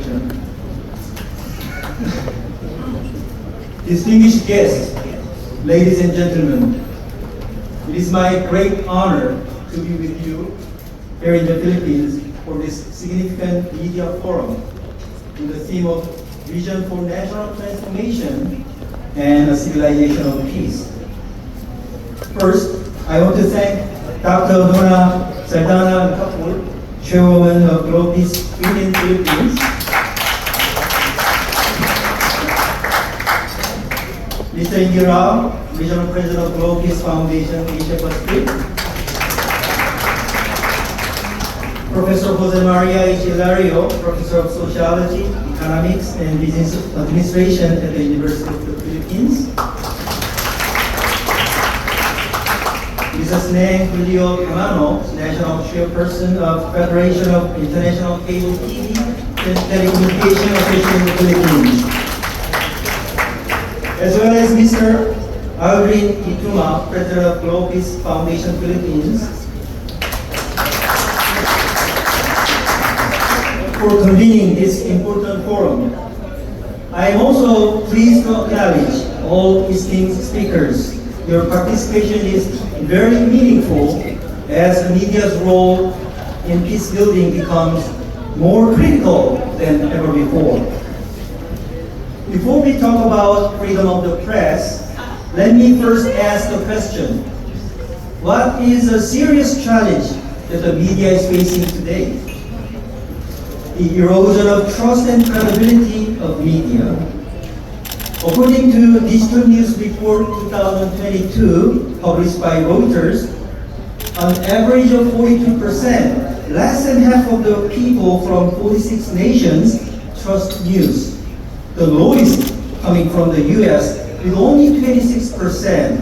introduction. Distinguished guests, ladies and gentlemen, it is my great honor to be with you here in the Philippines for this significant media forum on the theme of Vision for National Transformation and a Civilization of Peace. First, I want to thank Dr. Donna Saldana Kapur, Chairwoman of Global Peace in Philippines, Mr. Engr, Regional President of Global Peace Foundation, Asia Pacific, Professor Jose Maria H. Hilario, Professor of Sociology, Economics, and Business Administration at the University of the Philippines, Mrs. Neng Julio Camano, National Chairperson of Federation of International Cable TV and Telecommunication Association of the Philippines, as well as Mr. Aldrin Ituma, President of Global Peace Foundation Philippines, for convening this important forum. I am also pleased to acknowledge all esteemed speakers. Your participation is very meaningful as the media's role in peace building becomes more critical than ever before. Before we talk about freedom of the press, let me first ask the question: what is a serious challenge that the media is facing today? The erosion of trust and credibility of media. According to Digital News Report 2022, published by Reuters, an average of 42%, less than half of the people from 46 nations trust news. The lowest coming from the US with only 26%.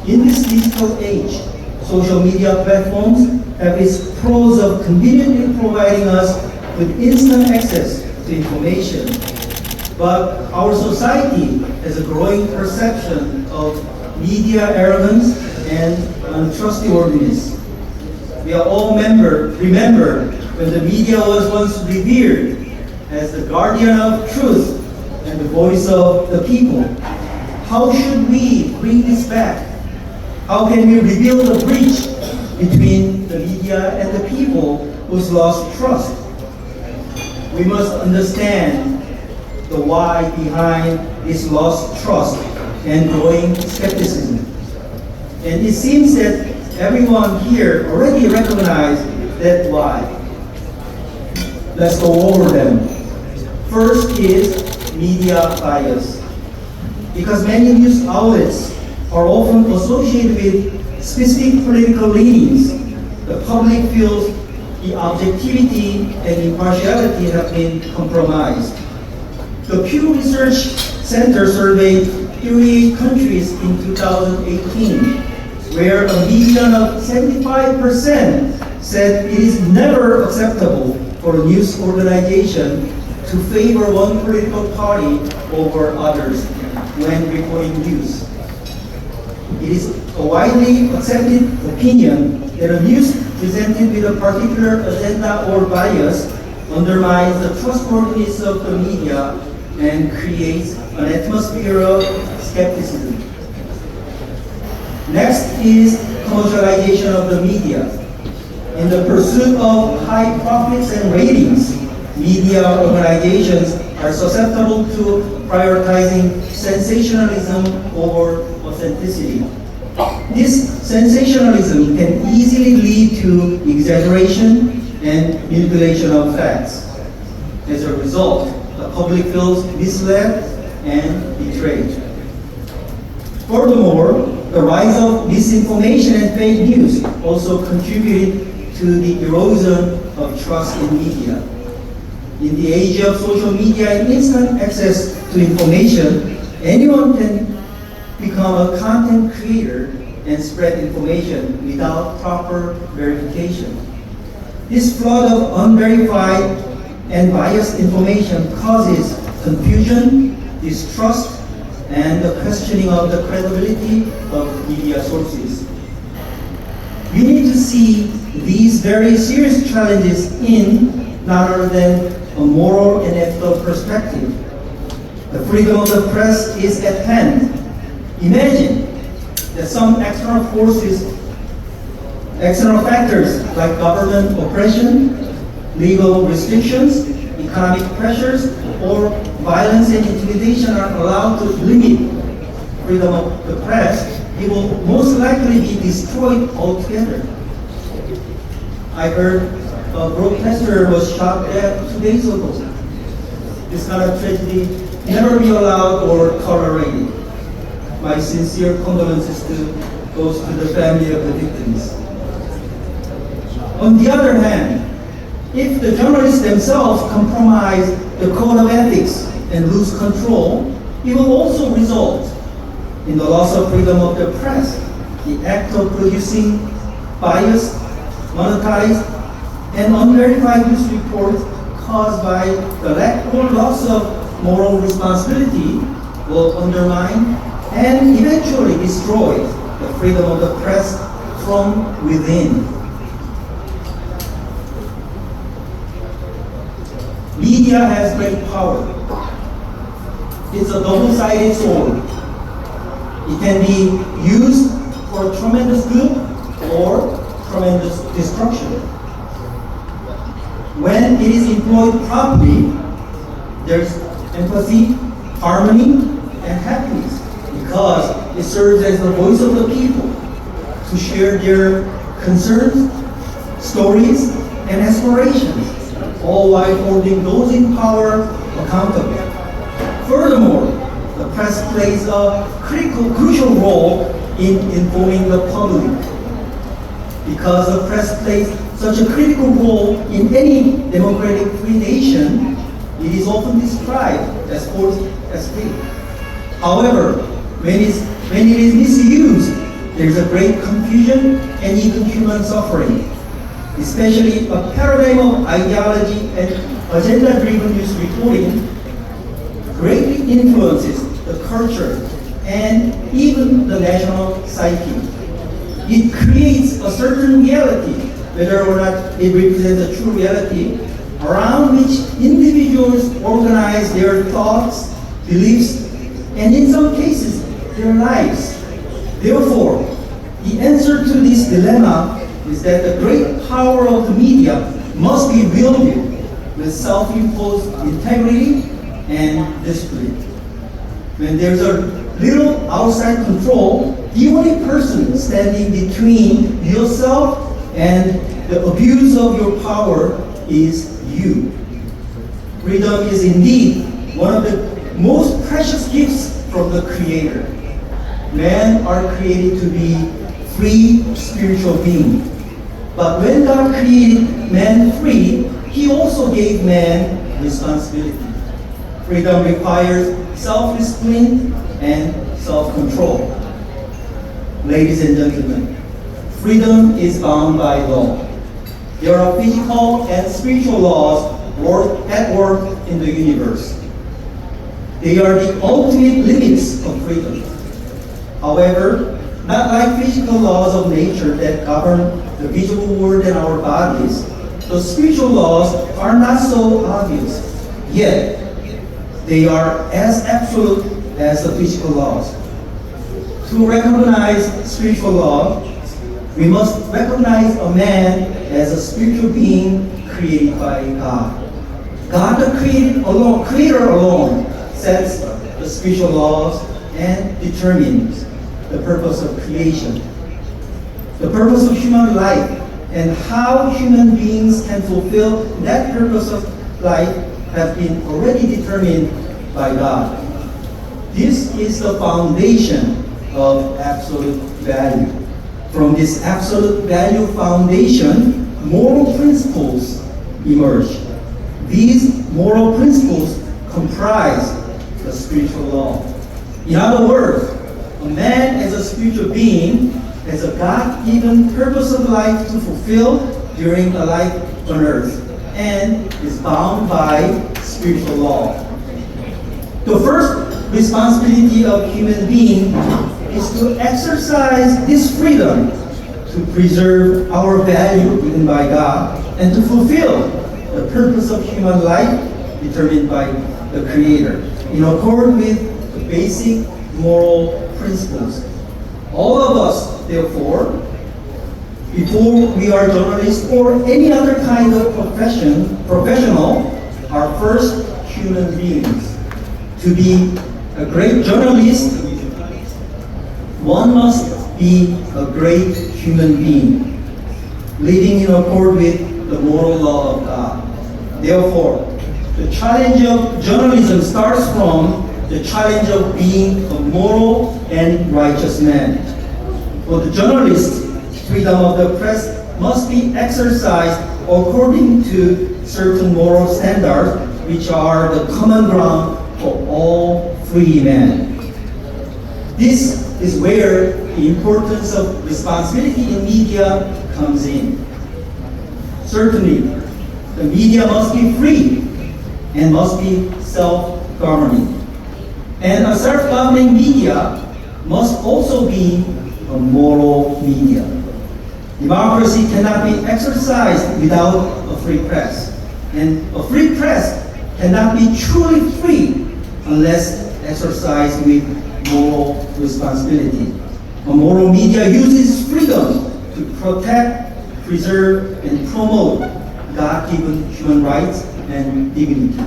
In this digital age, social media platforms have its pros of conveniently providing us with instant access to information. But our society has a growing perception of media arrogance and untrustworthiness. We are all remember when the media was once revered as the guardian of truth and the voice of the people. How should we bring this back? How can we rebuild the bridge between the media and the people who's lost trust? We must understand the why behind this lost trust and growing skepticism. And it seems that everyone here already recognized that why. Let's go over them. First is media bias. Because many news outlets are often associated with specific political leanings, the public feels the objectivity and impartiality have been compromised. The Pew Research Center surveyed 38 countries in 2018, where a median of 75% said it is never acceptable for a news organization to favor one political party over others when reporting news. It is a widely accepted opinion that a news presented with a particular agenda or bias undermines the trustworthiness of the media and creates an atmosphere of skepticism. Next is commercialization of the media. In the pursuit of high profits and ratings, media organizations are susceptible to prioritizing sensationalism over authenticity. This sensationalism can easily lead to exaggeration and manipulation of facts. As a result, the public feels misled and betrayed. Furthermore, the rise of misinformation and fake news also contributed to the erosion of trust in media. In the age of social media and instant access to information, anyone can become a content creator and spread information without proper verification. This flood of unverified and biased information causes confusion, distrust, and the questioning of the credibility of media sources. We need to see these very serious challenges in none other than a moral and ethical perspective. The freedom of the press is at hand. Imagine that some external forces, external factors like government oppression, legal restrictions, economic pressures, or violence and intimidation are allowed to limit freedom of the press. It will most likely be destroyed altogether. I heard a broadcaster was shot dead 2 days ago. This kind of tragedy never be allowed or tolerated. My sincere condolences goes to the family of the victims. On the other hand, if the journalists themselves compromise the code of ethics and lose control, it will also result in the loss of freedom of the press. The act of producing biased, monetized, and unverified news reports caused by the lack or loss of moral responsibility will undermine and eventually destroy the freedom of the press from within. Media has great power. It's a double-sided sword. It can be used for tremendous good or tremendous destruction. When it is employed properly, there's empathy, harmony, and happiness, because it serves as the voice of the people to share their concerns, stories, and aspirations, all while holding those in power accountable. Furthermore, the press plays a crucial role in informing the public. Because the press plays such a critical role in any democratic free nation, it is often described as fourth estate. However, when it is misused, there is a great confusion and even human suffering. Especially a paradigm of ideology and agenda-driven news reporting greatly influences the culture and even the national psyche. It creates a certain reality, whether or not it represents a true reality, around which individuals organize their thoughts, beliefs, and in some cases, their lives. Therefore, the answer to this dilemma is that the great power of the media must be wielded with self-imposed integrity and discipline. When there's a little outside control, the only person standing between yourself and the abuse of your power is you. Freedom is indeed one of the most precious gifts from the Creator. Men are created to be free spiritual beings. But when God created man free, He also gave man responsibility. Freedom requires self-discipline and self-control. Ladies and gentlemen, freedom is bound by law. There are physical and spiritual laws at work in the universe. They are the ultimate limits of freedom. However, not like physical laws of nature that govern the visible world and our bodies, the spiritual laws are not so obvious, yet they are as absolute as the physical laws. To recognize spiritual law, we must recognize a man as a spiritual being created by God. God, the Creator alone, sets the spiritual laws and determines the purpose of creation. The purpose of human life and how human beings can fulfill that purpose of life have been already determined by God. This is the foundation of absolute value. From this absolute value foundation, moral principles emerge. These moral principles comprise the spiritual law. In other words, a man as a spiritual being has a God-given purpose of life to fulfill during a life on earth and is bound by spiritual law. The first responsibility of human being is to exercise this freedom to preserve our value given by God and to fulfill the purpose of human life determined by the Creator, in accord with the basic moral principles. All of us, therefore, before we are journalists or any other kind of professional, are first human beings. To be a great journalist, one must be a great human being, living in accord with the moral law of God. Therefore, the challenge of journalism starts from the challenge of being a moral and righteous man. For the journalist, freedom of the press must be exercised according to certain moral standards, which are the common ground for all free men. This is where the importance of responsibility in media comes in. Certainly, the media must be free and must be self-governing. And a self-governing media must also be a moral media. Democracy cannot be exercised without a free press. And a free press cannot be truly free unless exercised with moral responsibility. A moral media uses freedom to protect, preserve, and promote God-given human rights and dignity.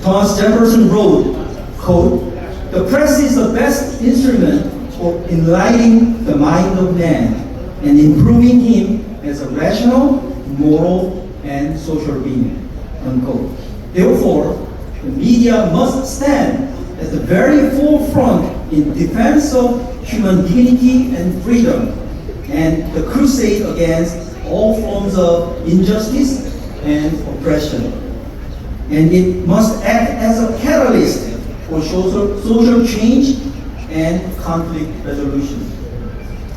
Thomas Jefferson wrote, quote, "The press is the best instrument for enlightening the mind of man and improving him as a rational, moral, and social being," unquote. Therefore, the media must stand at the very forefront in defense of human dignity and freedom, and the crusade against all forms of injustice and oppression. And it must act as a catalyst for social change and conflict resolution.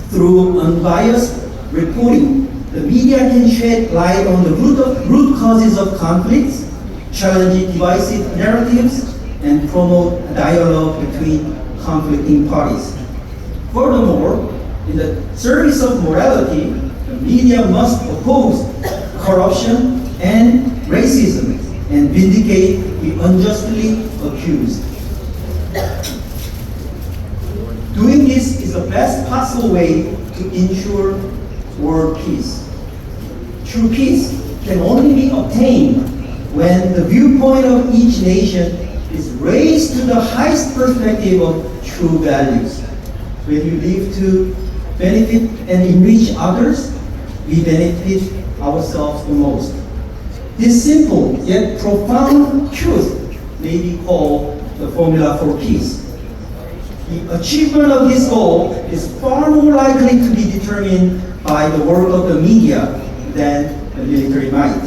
Through unbiased reporting, the media can shed light on the root causes of conflicts, challenge divisive narratives, and promote dialogue between conflicting parties. Furthermore, in the service of morality, the media must oppose corruption and racism and vindicate the unjustly accused. Doing this is the best possible way to ensure world peace. True peace can only be obtained when the viewpoint of each nation is raised to the highest perspective of true values. When you live to benefit and enrich others, we benefit ourselves the most. This simple yet profound truth may be called the formula for peace. The achievement of this goal is far more likely to be determined by the work of the media than the military might.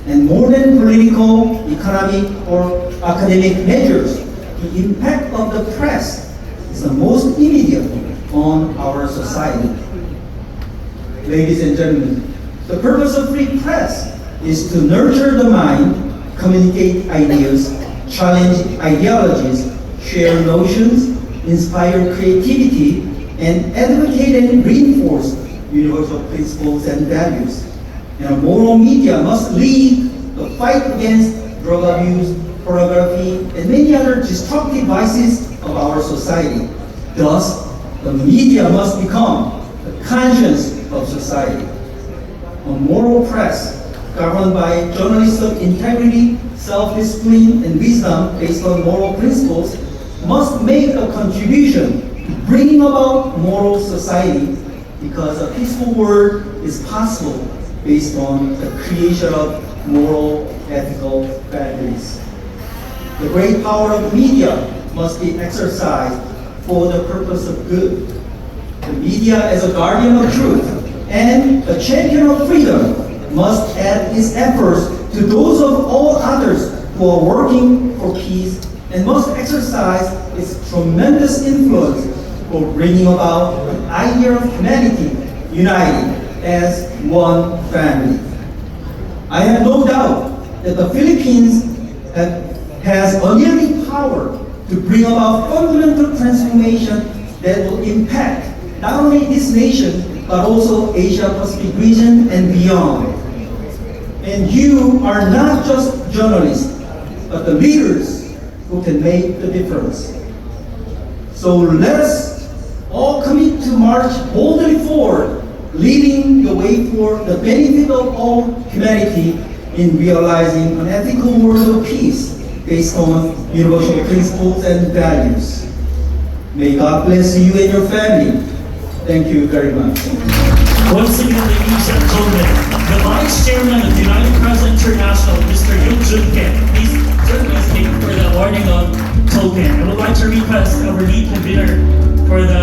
And more than political, economic, or academic measures, the impact of the press is the most immediate on our society. Ladies and gentlemen, the purpose of free press is to nurture the mind, communicate ideas, challenge ideologies, share notions, inspire creativity, and advocate and reinforce universal principles and values. And a moral media must lead the fight against drug abuse, pornography, and many other destructive vices of our society. Thus, the media must become the conscience of society. A moral press, governed by journalists of integrity, self-discipline, and wisdom based on moral principles, must make a contribution to bringing about moral society, because a peaceful world is possible based on the creation of moral, ethical values. The great power of media must be exercised for the purpose of good. The media, as a guardian of truth and a champion of freedom, must add its efforts to those of all others who are working for peace, and must exercise its tremendous influence for bringing about an idea of humanity united as one family. I have no doubt that the Philippines has unyielding power to bring about fundamental transformation that will impact not only this nation, but also Asia-Pacific region and beyond. And you are not just journalists, but the leaders who can make the difference. So let us all commit to march boldly forward, leading the way for the benefit of all humanity in realizing an ethical world of peace based on universal principles and values. May God bless you and your family. Thank you very much. Once again, ladies and gentlemen, the Vice Chairman of United Press International, Mr. Youngjun, please turn his name for the awarding of token. I would like to request our lead convener for the